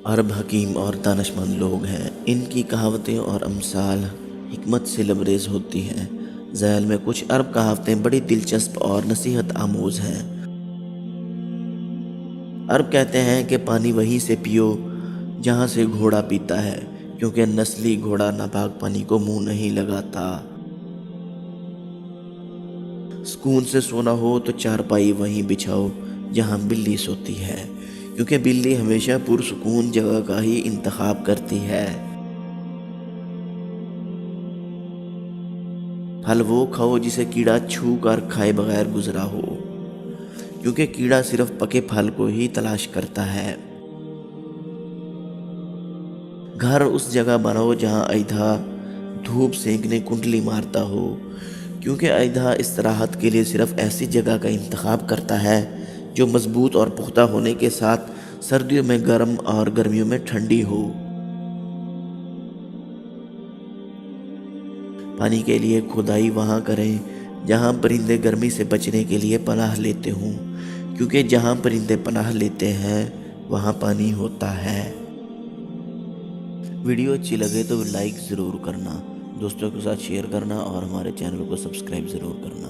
عرب حکیم اور دانشمند لوگ ہیں، ان کی کہاوتیں اور امثال حکمت سے لبریز ہوتی ہیں۔ ذیل میں کچھ عرب کہاوتیں بڑی دلچسپ اور نصیحت آموز ہیں۔ عرب کہتے ہیں کہ پانی وہیں سے پیو جہاں سے گھوڑا پیتا ہے، کیونکہ نسلی گھوڑا ناپاک پانی کو منہ نہیں لگاتا۔ سکون سے سونا ہو تو چارپائی وہیں بچھاؤ جہاں بلی سوتی ہے، کیونکہ بلی ہمیشہ پرسکون جگہ کا ہی انتخاب کرتی ہے۔ پھل وہ کھاؤ جسے کیڑا چھو کر کھائے بغیر گزرا ہو، کیونکہ کیڑا صرف پکے پھل کو ہی تلاش کرتا ہے۔ گھر اس جگہ بناؤ جہاں ایدھا دھوپ سینکنے کنڈلی مارتا ہو، کیونکہ ایدھا استراحت کے لیے صرف ایسی جگہ کا انتخاب کرتا ہے جو مضبوط اور پختہ ہونے کے ساتھ سردیوں میں گرم اور گرمیوں میں ٹھنڈی ہو۔ پانی کے لیے کھدائی وہاں کریں جہاں پرندے گرمی سے بچنے کے لیے پناہ لیتے ہوں، کیونکہ جہاں پرندے پناہ لیتے ہیں وہاں پانی ہوتا ہے۔ ویڈیو اچھی لگے تو لائک ضرور کرنا، دوستوں کے ساتھ شیئر کرنا اور ہمارے چینل کو سبسکرائب ضرور کرنا۔